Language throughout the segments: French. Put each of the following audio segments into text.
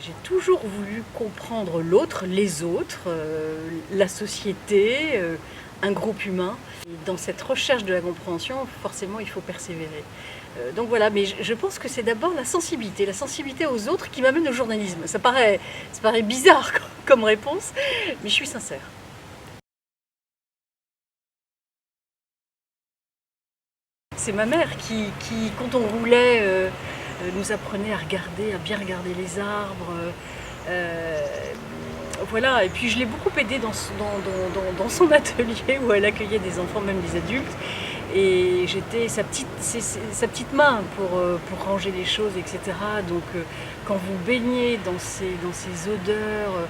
J'ai toujours voulu comprendre l'autre, les autres, la société, un groupe humain. Et dans cette recherche de la compréhension, forcément, il faut persévérer. Donc voilà, mais je pense que c'est d'abord la sensibilité aux autres qui m'amène au journalisme. Ça paraît bizarre comme réponse, mais je suis sincère. C'est ma mère qui quand on roulait, nous apprenait à bien regarder les arbres. Euh, voilà, et puis je l'ai beaucoup aidée dans son atelier où elle accueillait des enfants, même des adultes. Et j'étais sa petite main pour ranger les choses, etc. Donc quand vous baignez dans ces odeurs,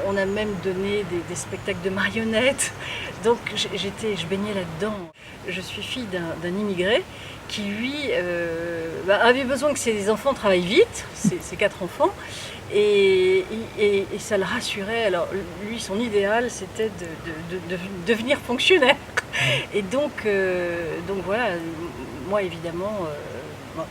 on a même donné des spectacles de marionnettes. Donc je baignais là-dedans. Je suis fille d'un immigré qui, lui, avait besoin que ses enfants travaillent vite, ses 4 enfants, et ça le rassurait. Alors lui, son idéal, c'était de devenir fonctionnaire. Et donc voilà, moi évidemment,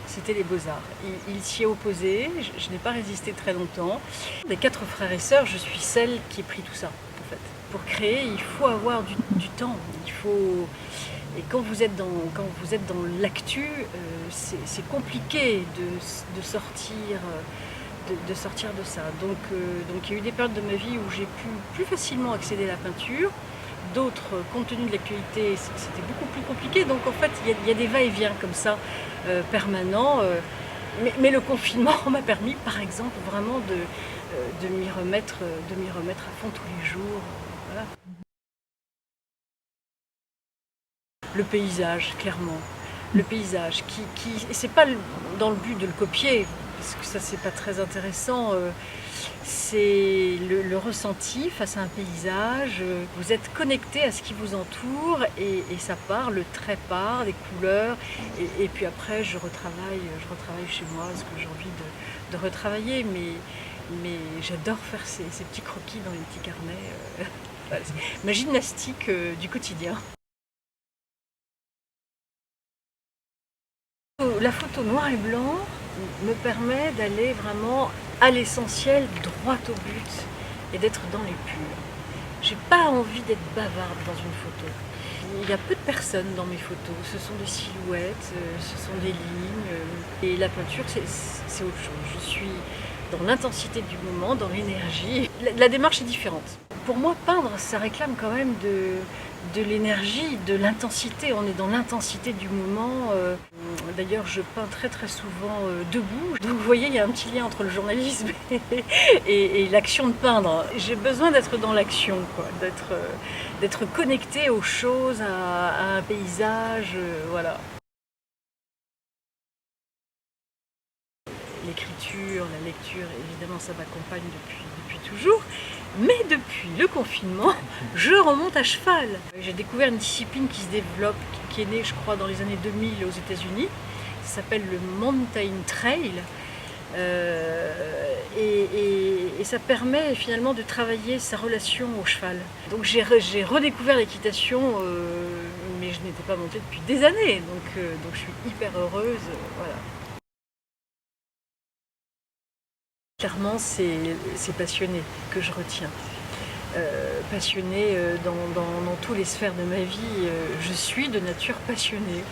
c'était les Beaux-Arts. Il s'y est opposé, je n'ai pas résisté très longtemps. Des 4 frères et sœurs, je suis celle qui ai pris tout ça, en fait. Pour créer, il faut avoir du temps. Et quand vous êtes dans l'actu, c'est compliqué de sortir. De sortir de ça. Donc il y a eu des périodes de ma vie où j'ai pu plus facilement accéder à la peinture. D'autres, compte tenu de l'actualité, c'était beaucoup plus compliqué. Donc en fait, il y a des va-et-vient comme ça, permanents. Mais le confinement m'a permis, par exemple, vraiment de m'y remettre à fond tous les jours. Voilà. Le paysage, clairement. Le paysage, c'est pas dans le but de le copier, parce que ça c'est pas très intéressant. C'est le ressenti face à un paysage. Vous êtes connecté à ce qui vous entoure et ça part, le trait part, les couleurs. Et puis après, je retravaille chez moi ce que j'ai envie de retravailler. Mais j'adore faire ces petits croquis dans les petits carnets. Ma gymnastique du quotidien. La photo noir et blanc me permet d'aller vraiment à l'essentiel, droit au but, et d'être dans les purs. J'ai pas envie d'être bavarde dans une photo. Il y a peu de personnes dans mes photos, ce sont des silhouettes, ce sont des lignes, et la peinture c'est autre chose. Je suis dans l'intensité du moment, dans l'énergie. La démarche est différente. Pour moi, peindre, ça réclame quand même de l'énergie, de l'intensité. On est dans l'intensité du moment. D'ailleurs, je peins très très souvent debout. Donc vous voyez, il y a un petit lien entre le journalisme et l'action de peindre. J'ai besoin d'être dans l'action, quoi, d'être connecté aux choses, à un paysage, voilà. L'écriture, la lecture, évidemment, ça m'accompagne depuis toujours. Mais depuis le confinement, je remonte à cheval. J'ai découvert une discipline qui se développe, qui est née, je crois, dans les années 2000 aux États-Unis. Ça s'appelle le Mountain Trail. Et ça permet finalement de travailler sa relation au cheval. Donc j'ai redécouvert l'équitation, mais je n'étais pas montée depuis des années. Donc je suis hyper heureuse. Voilà. Clairement, c'est passionné que je retiens. Passionné dans toutes les sphères de ma vie. Je suis de nature passionnée.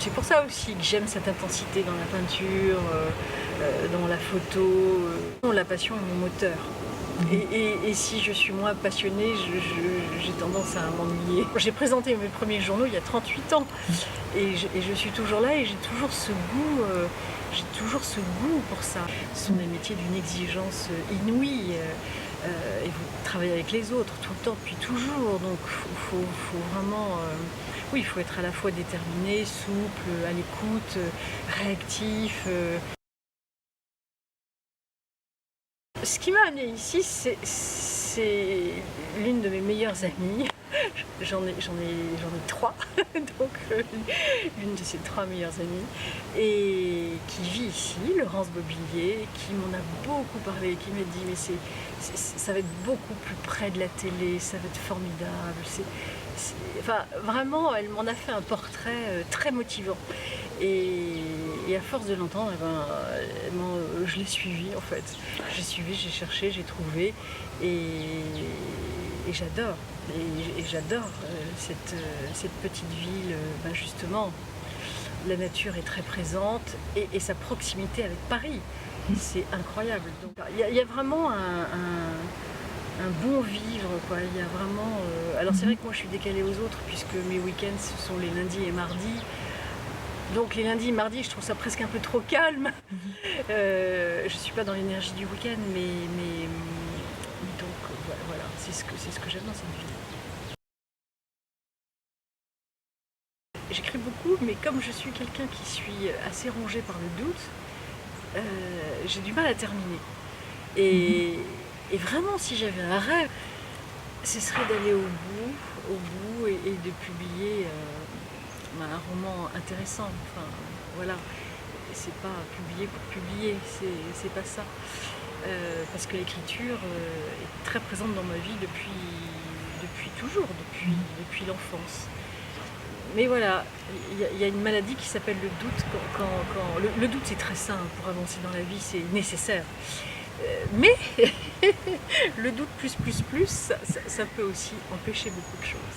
C'est pour ça aussi que j'aime cette intensité dans la peinture, dans la photo. La passion est mon moteur. Et si je suis moins passionnée, j'ai tendance à m'ennuyer. J'ai présenté mes premiers journaux il y a 38 ans et je suis toujours là et j'ai toujours ce goût pour ça. Ce sont des métiers d'une exigence inouïe et vous travaillez avec les autres tout le temps, depuis toujours. Donc faut vraiment... oui, il faut être à la fois déterminé, souple, à l'écoute, réactif. Ce qui m'a amenée ici, c'est l'une de mes meilleures amies J'en ai trois, donc l'une de ses trois meilleures amies, et qui vit ici, Laurence Bobillier, qui m'en a beaucoup parlé, qui m'a dit mais ça va être beaucoup plus près de la télé, ça va être formidable. Enfin, vraiment, elle m'en a fait un portrait très motivant. Et à force de l'entendre, je l'ai suivi en fait. J'ai suivi, j'ai cherché, j'ai trouvé, et j'adore. Et j'adore cette petite ville, justement. La nature est très présente et sa proximité avec Paris, c'est incroyable. Donc, il y a vraiment un bon vivre, quoi. Il y a vraiment. Alors c'est vrai que moi je suis décalée aux autres puisque mes week-ends ce sont les lundis et mardis. Donc les lundis et mardis, je trouve ça presque un peu trop calme. Je ne suis pas dans l'énergie du week-end, mais donc voilà, c'est ce que j'aime dans cette vie. J'écris beaucoup, mais comme je suis quelqu'un qui suis assez rongé par le doute, j'ai du mal à terminer. Et vraiment, si j'avais un rêve, ce serait d'aller au bout et de publier un roman intéressant. Enfin, voilà, c'est pas publier pour publier, c'est pas ça. Parce que l'écriture est très présente dans ma vie depuis toujours, depuis l'enfance. Mais voilà, il y a une maladie qui s'appelle le doute. Le doute, c'est très sain pour avancer dans la vie, c'est nécessaire. Mais le doute plus, ça peut aussi empêcher beaucoup de choses.